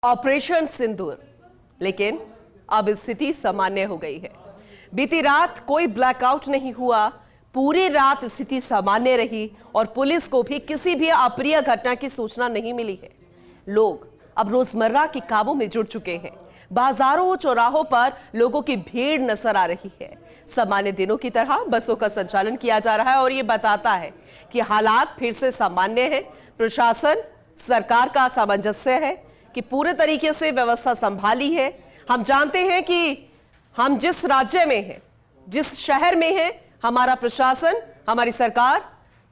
Operation सिंदूर, लेकिन अब स्थिति सामान्य हो गई है। बीती रात कोई ब्लैकआउट नहीं हुआ, पूरी रात स्थिति सामान्य रही और पुलिस को भी किसी भी अप्रिय घटना की सूचना नहीं मिली है। लोग अब रोजमर्रा के कामों में जुट चुके हैं। बाजारों चौराहों पर लोगों की भीड़ नजर आ रही है। सामान्य दिनों की तरह बसों का संचालन किया जा रहा है और ये बताता है कि हालात फिर से सामान्य है। प्रशासन सरकार का सामंजस्य है कि पूरे तरीके से व्यवस्था संभाली है। हम जानते हैं कि हम जिस राज्य में हैं, जिस शहर में हैं, हमारा प्रशासन, हमारी सरकार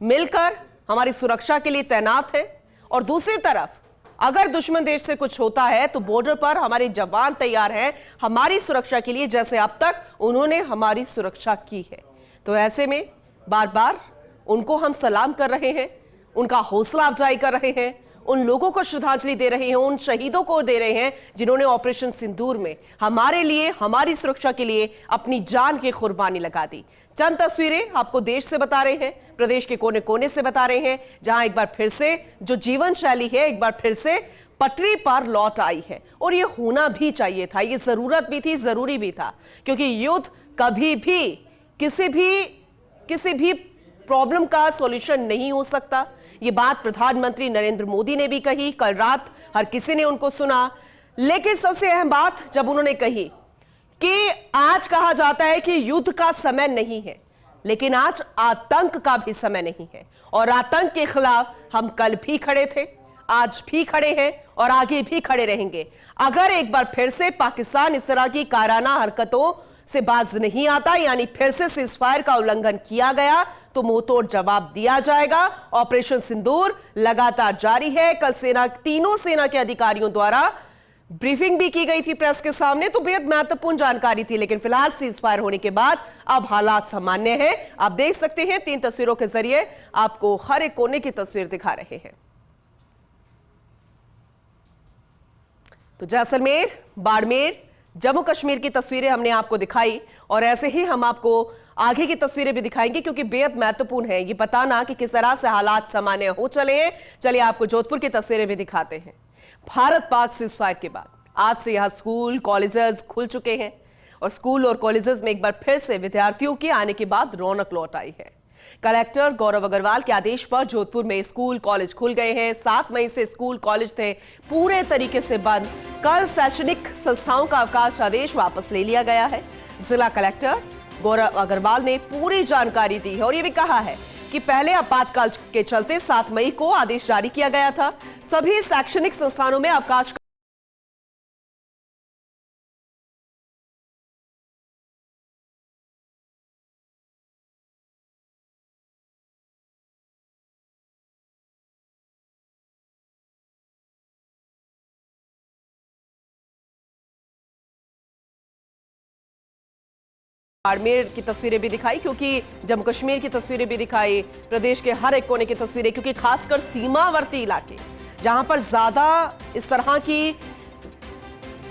मिलकर हमारी सुरक्षा के लिए तैनात है। और दूसरी तरफ अगर दुश्मन देश से कुछ होता है तो बॉर्डर पर हमारे जवान तैयार हैं हमारी सुरक्षा के लिए, जैसे अब तक उन्होंने हमारी सुरक्षा की है। तो ऐसे में बार बार उनको हम सलाम कर रहे हैं, उनका हौसला अफजाई कर रहे हैं, उन लोगों को श्रद्धांजलि दे रहे हैं, उन शहीदों को दे रहे हैं जिन्होंने ऑपरेशन सिंदूर में हमारे लिए, हमारी सुरक्षा के लिए अपनी जान की कुर्बानी लगा दी। चंद तस्वीरें आपको देश से बता रहे हैं, प्रदेश के कोने कोने से बता रहे हैं, जहां एक बार फिर से जो जीवन शैली है एक बार फिर से पटरी पर लौट आई है। और ये होना भी चाहिए था, ये जरूरत भी थी, जरूरी भी था, क्योंकि युद्ध कभी भी किसी भी प्रॉब्लम का सॉल्यूशन नहीं हो सकता। ये बात प्रधानमंत्री नरेंद्र मोदी ने भी कही, कल रात हर किसी ने उनको सुना। लेकिन सबसे अहम बात जब उन्होंने कही कि आज कहा जाता है कि युद्ध का समय नहीं है, लेकिन आज आतंक का भी समय नहीं है। और आतंक के खिलाफ हम कल भी खड़े थे, आज भी खड़े हैं और आगे भी खड़े रहेंगे। अगर एक बार फिर से पाकिस्तान इस तरह की कायराना हरकतों से बाज नहीं आता, यानी फिर से सीजफायर का उल्लंघन किया गया, तो मुंहतोड़ जवाब दिया जाएगा। ऑपरेशन सिंदूर लगातार जारी है। कल तीनों सेना के अधिकारियों द्वारा ब्रीफिंग भी की गई थी प्रेस के सामने, तो बेहद महत्वपूर्ण जानकारी थी। लेकिन फिलहाल सीजफायर होने के बाद अब हालात सामान्य हैं। आप देख सकते हैं 3 तस्वीरों के जरिए आपको हर एक कोने की तस्वीर दिखा रहे हैं। तो जैसलमेर, बाड़मेर, जम्मू कश्मीर की तस्वीरें हमने आपको दिखाई और ऐसे ही हम आपको आगे की तस्वीरें भी दिखाएंगे, क्योंकि बेहद महत्वपूर्ण है ये बताना कि किस तरह से हालात सामान्य हो चले हैं। चलिए आपको जोधपुर की तस्वीरें भी दिखाते हैं। भारत पाक सीजफायर के बाद आज से यहां स्कूल कॉलेजेस खुल चुके हैं और स्कूल और कॉलेजेस में एक बार फिर से विद्यार्थियों के आने के बाद रौनक लौट आई है। कलेक्टर गौरव अग्रवाल के आदेश पर जोधपुर में स्कूल कॉलेज खुल गए हैं। 7 मई से स्कूल कॉलेज थे पूरे तरीके से बंद। कल शैक्षणिक संस्थाओं का अवकाश आदेश वापस ले लिया गया है। जिला कलेक्टर गौरव अग्रवाल ने पूरी जानकारी दी है और यह भी कहा है कि पहले आपातकाल के चलते 7 मई को आदेश जारी किया गया था। सभी शैक्षणिक संस्थानों में अवकाश बाड़मेर की तस्वीरें भी दिखाई, क्योंकि जम्मू कश्मीर की तस्वीरें भी दिखाई, प्रदेश के हर एक कोने की तस्वीरें, क्योंकि खासकर सीमावर्ती इलाके जहां पर ज्यादा इस तरह की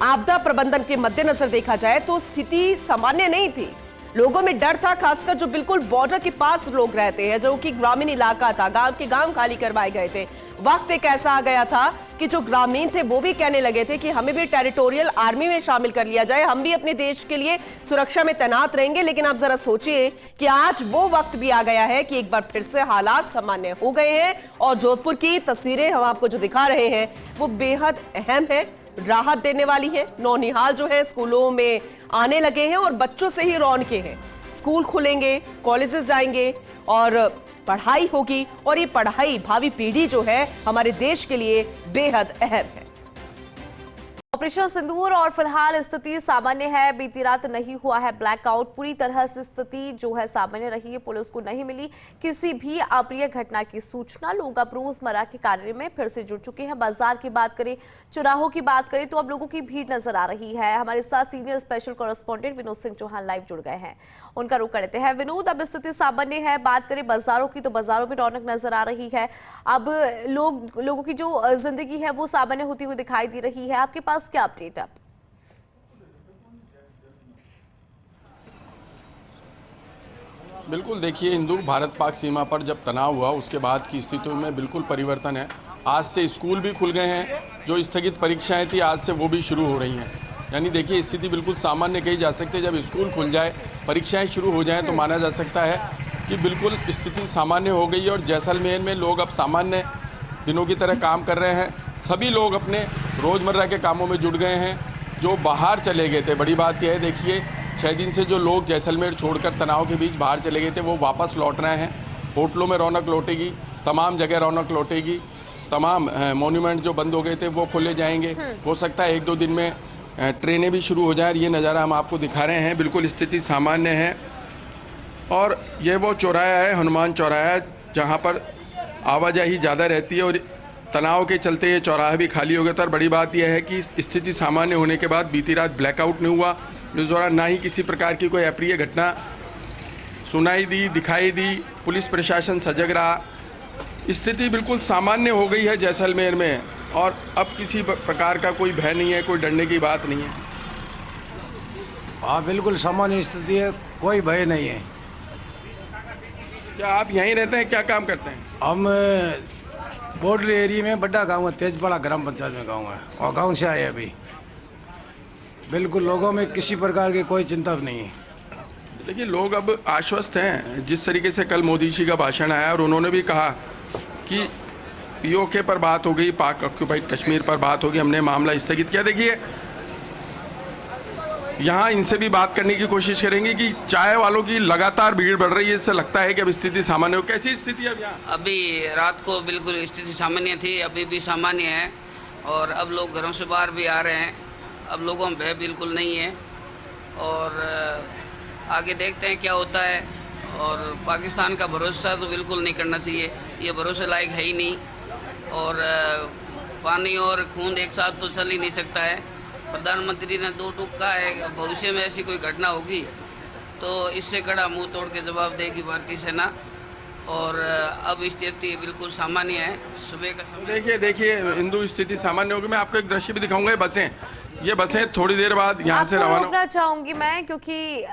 आपदा प्रबंधन के मद्देनजर देखा जाए तो स्थिति सामान्य नहीं थी। लोगों में डर था, खासकर जो बिल्कुल बॉर्डर के पास लोग रहते हैं, जो कि ग्रामीण इलाका था, गांव के गांव खाली करवाए गए थे। वक्त एक ऐसा आ गया था कि जो ग्रामीण थे वो भी कहने लगे थे कि हमें भी टेरिटोरियल आर्मी में शामिल कर लिया जाए, हम भी अपने देश के लिए सुरक्षा में तैनात रहेंगे। लेकिन आप जरा सोचिए कि आज वो वक्त भी आ गया है कि एक बार फिर से हालात सामान्य हो गए हैं। और जोधपुर की तस्वीरें हम आपको जो दिखा रहे हैं वो बेहद अहम है, राहत देने वाली है। नौनिहाल जो है स्कूलों में आने लगे हैं और बच्चों से ही रौनकें हैं। स्कूल खुलेंगे, कॉलेजेस जाएंगे और पढ़ाई होगी, और ये पढ़ाई भावी पीढ़ी जो है हमारे देश के लिए बेहद अहम है। ऑपरेशन सिंदूर और फिलहाल स्थिति सामान्य है। बीती रात नहीं हुआ है ब्लैकआउट, पूरी तरह से स्थिति जो है सामान्य रही है। पुलिस को नहीं मिली किसी भी अप्रिय घटना की सूचना। लोग अब रोजमर्रा के कार्य में फिर से जुट चुके हैं। बाजार की बात करें, चौराहों की बात करें तो अब लोगों की भीड़ नजर आ रही है। हमारे साथ senior special correspondent Vinod Singh Chauhan live जुड़ गए हैं, उनका रुख करते हैं। विनोद, अब स्थिति सामान्य है। बात करें बाजारों की तो बाजारों में रौनक नजर आ रही है। अब लोगों की जो जिंदगी है वो सामान्य होती हुई दिखाई दे रही है। आपके पास क्या अपडेट है? बिल्कुल, देखिए, हिंदू भारत पाक सीमा पर जब तनाव हुआ उसके बाद की स्थितियों में बिल्कुल परिवर्तन है। आज से स्कूल भी खुल गए हैं, जो स्थगित परीक्षाएं थी आज से वो भी शुरू हो रही हैं। यानी देखिए स्थिति बिल्कुल सामान्य कही जा सकती है। जब स्कूल खुल जाए, परीक्षाएं शुरू हो जाएं तो माना जा सकता है कि बिल्कुल स्थिति सामान्य हो गई है और जैसलमेर में लोग अब सामान्य दिनों की तरह काम कर रहे हैं। सभी लोग अपने रोज़मर्रा के कामों में जुट गए हैं। जो बाहर चले गए थे, बड़ी बात यह है देखिए 6 दिन से जो लोग जैसलमेर छोड़कर तनाव के बीच बाहर चले गए थे वो वापस लौट रहे हैं। होटलों में रौनक लौटेगी, तमाम जगह रौनक लौटेगी, तमाम मॉन्यूमेंट जो बंद हो गए थे वो खोले जाएंगे। हो सकता है 1-2 दिन में ट्रेनें भी शुरू हो जाएं। ये नज़ारा हम आपको दिखा रहे हैं, बिल्कुल स्थिति सामान्य है। और ये वो चौराहा है, हनुमान चौराहा, जहाँ पर आवाजाही ज़्यादा रहती है और तनाव के चलते ये चौराहा भी खाली हो गया था। और बड़ी बात यह है कि स्थिति सामान्य होने के बाद बीती रात ब्लैकआउट नहीं हुआ। इस दौरान ना ही किसी प्रकार की कोई अप्रिय घटना सुनाई दी, दिखाई दी। पुलिस प्रशासन सजग रहा। स्थिति बिल्कुल सामान्य हो गई है जैसलमेर में और अब किसी प्रकार का कोई भय नहीं है, कोई डरने की बात नहीं है। हाँ, बिल्कुल सामान्य स्थिति है, कोई भय नहीं है। क्या आप यहीं रहते हैं, क्या काम करते हैं? हम बॉर्डर एरिया में बड़ा गांव है, तेजपाड़ा ग्राम पंचायत में गांव है और गांव से आए अभी। बिल्कुल लोगों में किसी प्रकार की कोई चिंता नहीं है। देखिए लोग अब आश्वस्त हैं। जिस तरीके से कल मोदी जी का भाषण आया और उन्होंने भी कहा कि पीओके पर बात हो गई, पाक ऑक्यूपाइड कश्मीर पर बात होगी, हमने मामला स्थगित किया। देखिए यहाँ इनसे भी बात करने की कोशिश करेंगे कि चाय वालों की लगातार भीड़ बढ़ रही है, इससे लगता है कि अब स्थिति सामान्य हो। कैसी स्थिति है अब यहाँ? अभी रात को बिल्कुल स्थिति सामान्य थी, अभी भी सामान्य है और अब लोग घरों से बाहर भी आ रहे हैं। अब लोगों में भय बिल्कुल नहीं है और आगे देखते हैं क्या होता है। और पाकिस्तान का भरोसा तो बिल्कुल नहीं करना चाहिए, ये भरोसे लायक है ही नहीं। और पानी और खून एक साथ तो चल ही नहीं सकता है। प्रधानमंत्री ने 2 टूक कहा है, भविष्य में ऐसी कोई घटना होगी तो इससे कड़ा मुंह तोड़ के जवाब देगी भारतीय सेना। और अब स्थिति बिल्कुल सामान्य है। सुबह का समय देखिए हिंदू स्थिति सामान्य होगी। मैं आपको एक दृश्य भी दिखाऊंगा। ये बसें थोड़ी देर बाद यहाँ से रवाना रुकना चाहूंगी मैं, क्योंकि